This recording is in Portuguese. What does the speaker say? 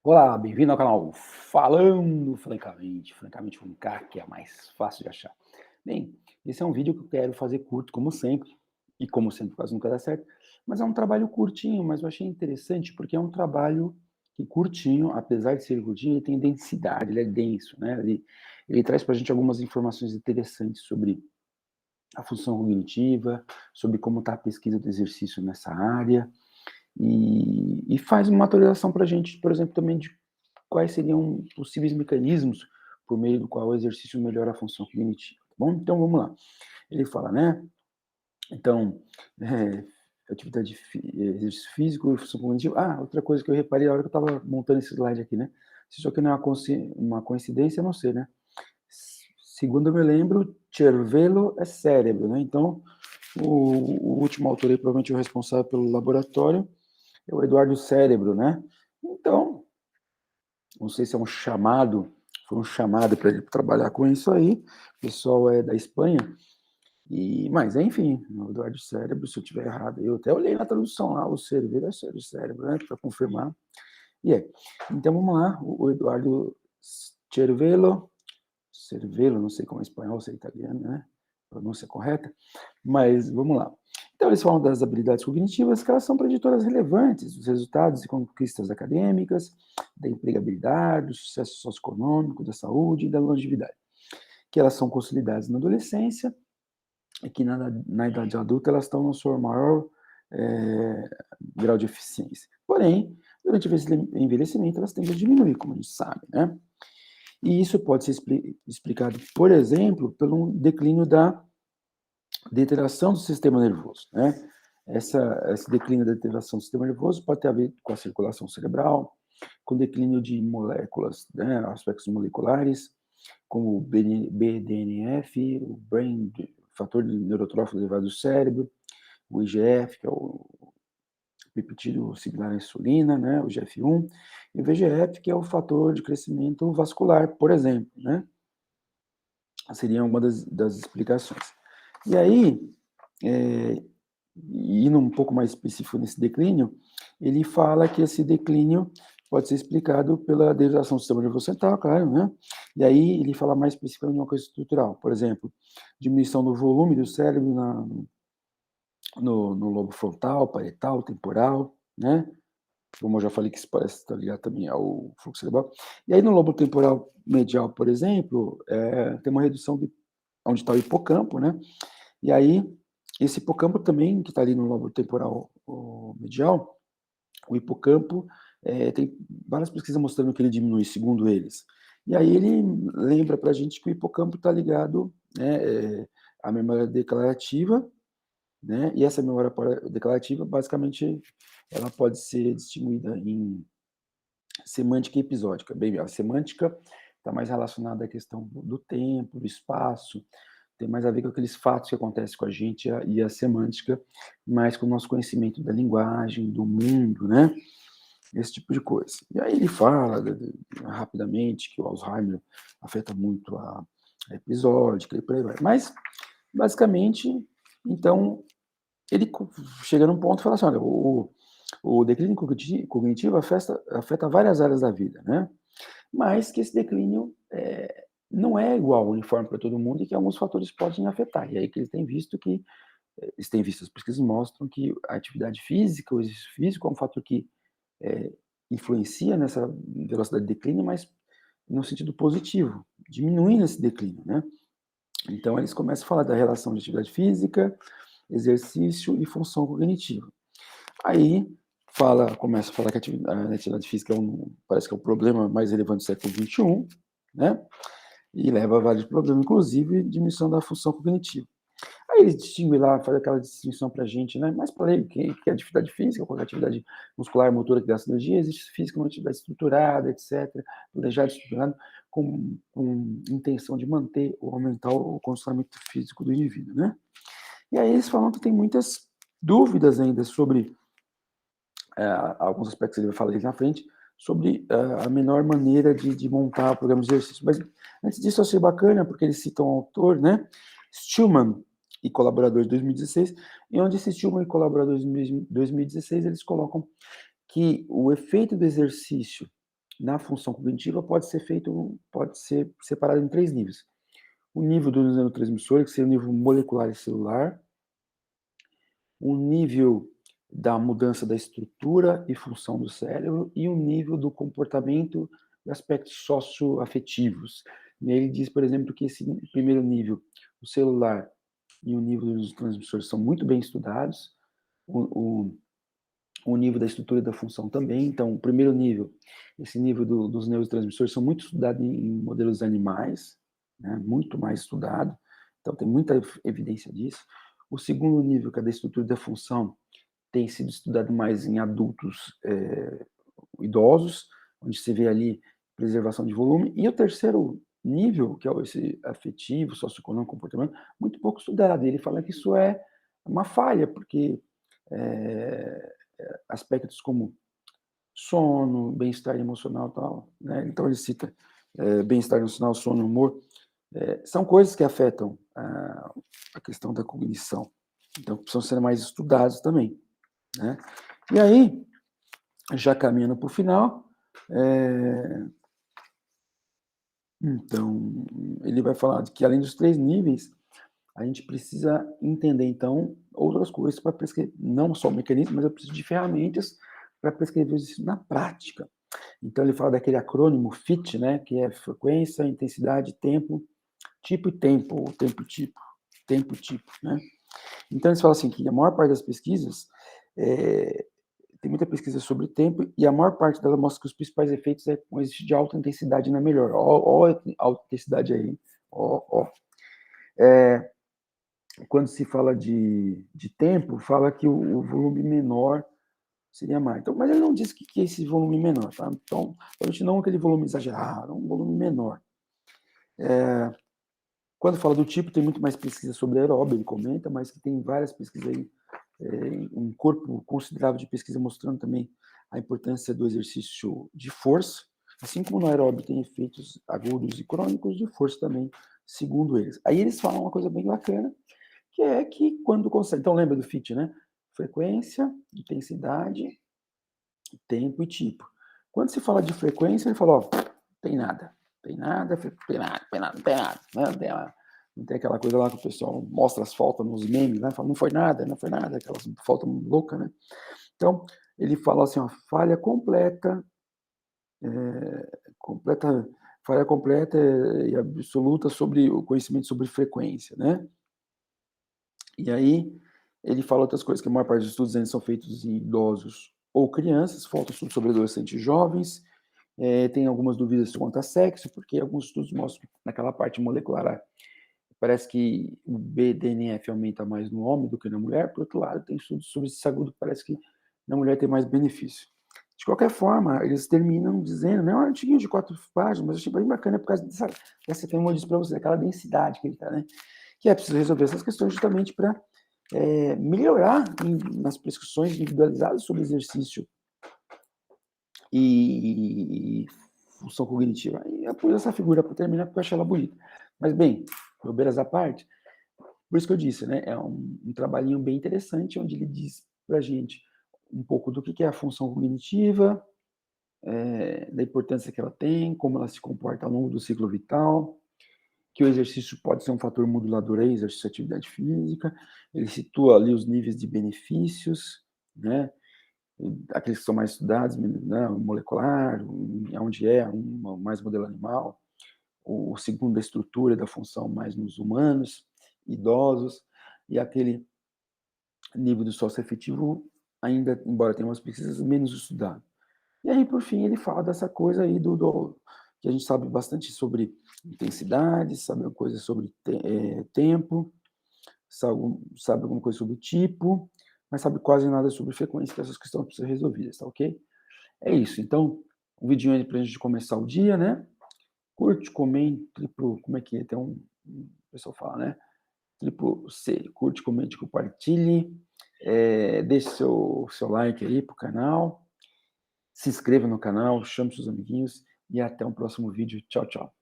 Olá, bem-vindo ao canal Falando Francamente com K, que é mais fácil de achar. Bem, esse é um vídeo que eu quero fazer curto, como sempre, e como sempre quase nunca dá certo, mas é um trabalho curtinho, mas eu achei interessante porque é um trabalho que curtinho, apesar de ser curtinho, ele tem densidade, ele é denso, né? Ele traz para a gente algumas informações interessantes sobre a função cognitiva, sobre como está a pesquisa do exercício nessa área, e faz uma atualização para a gente, por exemplo, também de quais seriam possíveis mecanismos por meio do qual o exercício melhora a função cognitiva, tá bom? Então vamos lá. Ele fala, né? Então, exercício físico e função cognitiva. Ah, outra coisa que eu reparei na hora que eu estava montando esse slide aqui, né? Se isso aqui não é uma coincidência, eu não sei, né? Segundo eu me lembro, cervello é cérebro, né? Então, o último autor aí, provavelmente o responsável pelo laboratório, é o Eduardo Cérebro, né? Então, não sei se é um chamado, foi um chamado para ele trabalhar com isso aí, o pessoal é da Espanha, mas enfim, o Eduardo Cérebro, se eu estiver errado, eu até olhei na tradução lá, o cérebro é cérebro, né, para confirmar, e é. Então vamos lá, o Eduardo Cervello, não sei como é espanhol, se é italiano, né? Pronúncia correta, mas vamos lá. Então, eles falam das habilidades cognitivas, que elas são preditoras relevantes dos resultados e conquistas acadêmicas, da empregabilidade, do sucesso socioeconômico, da saúde e da longevidade. Que elas são consolidadas na adolescência e que na idade adulta elas estão no seu maior grau de eficiência. Porém, durante o envelhecimento, elas tendem a diminuir, como a gente sabe, né? E isso pode ser explicado, por exemplo, pelo declínio da deterioração do sistema nervoso, né? Esse declínio da deterioração do sistema nervoso pode ter a ver com a circulação cerebral, com declínio de moléculas, né, aspectos moleculares, como o BDNF, o fator neurotrófico derivado do cérebro, o IGF, que é o peptídeo similar à insulina, né, o GF1, e o VEGF, que é o fator de crescimento vascular, por exemplo, né? Seria uma das explicações. E aí, indo um pouco mais específico nesse declínio, ele fala que esse declínio pode ser explicado pela degradação do sistema nervoso central, claro, né? E aí ele fala mais especificamente de uma coisa estrutural, por exemplo, diminuição do volume do cérebro no lobo frontal, parietal, temporal, né? Como eu já falei que isso parece estar ligado também ao fluxo cerebral. E aí no lobo temporal medial, por exemplo, tem uma redução de onde está o hipocampo, né? E aí, esse hipocampo também, que está ali no lobo temporal medial, o hipocampo, tem várias pesquisas mostrando que ele diminui, segundo eles. E aí ele lembra para a gente que o hipocampo está ligado, né, à memória declarativa, né, e essa memória declarativa, basicamente, ela pode ser distinguida em semântica e episódica. Bem, a semântica está mais relacionada à questão do tempo, do espaço, tem mais a ver com aqueles fatos que acontecem com a gente e a semântica, mais com o nosso conhecimento da linguagem, do mundo, né? Esse tipo de coisa. E aí ele fala rapidamente que o Alzheimer afeta muito a episódica e por aí vai. Mas, basicamente, então, ele chega num ponto e fala assim, olha, o declínio cognitivo afeta várias áreas da vida, né? Mas que esse declínio não é igual, uniforme para todo mundo e que alguns fatores podem afetar. E aí que eles têm visto, as pesquisas mostram que a atividade física, o exercício físico é um fator que influencia nessa velocidade de declínio, mas no sentido positivo, diminuindo esse declínio, né? Então eles começam a falar da relação de atividade física, exercício e função cognitiva. Aí começa a falar que a atividade física parece que é o problema mais relevante do século XXI, né? E leva a vários problemas, inclusive diminuição da função cognitiva. Aí eles distinguem lá, faz aquela distinção para a gente, né? Mais para ele, que é atividade física, qual é a atividade muscular, motora que gasta energia, exercício físico, uma atividade estruturada, etc., planejado, estruturado, com intenção de manter ou aumentar o condicionamento físico do indivíduo, né? E aí eles falam que tem muitas dúvidas ainda sobre alguns aspectos que ele vai falar ali na frente, sobre a melhor maneira de montar o programa de exercício. Mas antes disso, eu achei bacana, porque eles citam um autor, né? Stillman e colaborador de 2016, e onde esse Stillman e colaborador de 2016, eles colocam que o efeito do exercício na função cognitiva pode ser separado em 3 níveis. O nível dos neurotransmissores, que seria o nível molecular e celular, o nível da mudança da estrutura e função do cérebro e o nível do comportamento e aspectos socioafetivos. E aí ele diz, por exemplo, que esse primeiro nível, o celular e o nível dos transmissores são muito bem estudados, o nível da estrutura e da função também. Então, o primeiro nível, esse nível dos neurotransmissores são muito estudados em modelos animais, né, muito mais estudado, então tem muita evidência disso. O segundo nível, que é da estrutura e da função, tem sido estudado mais em adultos idosos, onde se vê ali preservação de volume. E o terceiro nível, que é esse afetivo, socioeconômico, comportamento, muito pouco estudado. Ele fala que isso é uma falha, porque aspectos como sono, bem-estar emocional e tal, né? Então ele cita bem-estar emocional, sono, humor, são coisas que afetam a questão da cognição. Então precisam ser mais estudados também, né? E aí, já caminhando para o final, então ele vai falar de que além dos 3 níveis, a gente precisa entender, então, outras coisas para prescrever, não só o mecanismo, mas eu preciso de ferramentas para prescrever isso na prática. Então, ele fala daquele acrônimo FIT, né, que é frequência, intensidade, tempo, tipo e tempo, ou tempo e tipo, né? Então, eles falam assim, que a maior parte das pesquisas, tem muita pesquisa sobre tempo, e a maior parte dela mostra que os principais efeitos é com exercício de alta intensidade na melhor. Ó, alta intensidade aí, ó. Quando se fala de tempo, fala que o volume menor seria mais. Então, mas ele não diz que é esse volume menor, tá? Então, a gente não aquele volume exagerado, um volume menor. Quando fala do tipo, tem muito mais pesquisa sobre aeróbio, ele comenta, mas que tem várias pesquisas aí, um corpo considerável de pesquisa mostrando também a importância do exercício de força, assim como no aeróbio tem efeitos agudos e crônicos, de força também, segundo eles. Aí eles falam uma coisa bem bacana, que é que quando consegue. Então, lembra do FIT, né? Frequência, intensidade, tempo e tipo. Quando se fala de frequência, ele fala: ó, tem nada, tem nada, tem nada, tem nada, tem nada. Não tem aquela coisa lá que o pessoal mostra as faltas nos memes, né? Fala, não foi nada, aquelas faltas loucas, né? Então, ele fala assim: ó, falha completa, completa, falha completa e absoluta sobre o conhecimento sobre frequência, né? E aí, ele fala outras coisas, que a maior parte dos estudos ainda são feitos em idosos ou crianças, falta estudo sobre adolescentes e jovens, tem algumas dúvidas quanto a sexo, porque alguns estudos mostram que naquela parte molecular, parece que o BDNF aumenta mais no homem do que na mulher, por outro lado, tem estudos sobre esse agudo que parece que na mulher tem mais benefício. De qualquer forma, eles terminam dizendo, não é um artigo de 4 páginas, mas eu achei bem bacana por causa dessa que eu disse para você, aquela densidade que ele está, né? Que é preciso resolver essas questões justamente para melhorar nas prescrições individualizadas sobre exercício e função cognitiva. E eu pus essa figura para terminar porque eu achei ela bonita. Mas, bem, bobeiras à parte, por isso que eu disse, né? É um trabalhinho bem interessante, onde ele diz para a gente um pouco do que é a função cognitiva, da importância que ela tem, como ela se comporta ao longo do ciclo vital, que o exercício pode ser um fator modulador aí, exercício de atividade física, ele situa ali os níveis de benefícios, né? Aqueles que são mais estudados, né? O molecular, onde mais modelo animal, o segundo, a estrutura da função mais nos humanos, idosos, e aquele nível do sócio efetivo, ainda, embora tenha umas pesquisas, menos estudado. E aí, por fim, ele fala dessa coisa aí que a gente sabe bastante sobre intensidade, sabe uma coisa sobre tempo, sabe alguma coisa sobre tipo, mas sabe quase nada sobre frequência, que essas questões precisam ser resolvidas, tá ok? É isso. Então, um vidinho aí pra gente começar o dia, né? Curte, comente, como é que é? Tem o pessoal fala, né? Triplo C, curte, comente, compartilhe, deixe seu like aí pro canal, se inscreva no canal, chame seus amiguinhos e até um próximo vídeo. Tchau, tchau.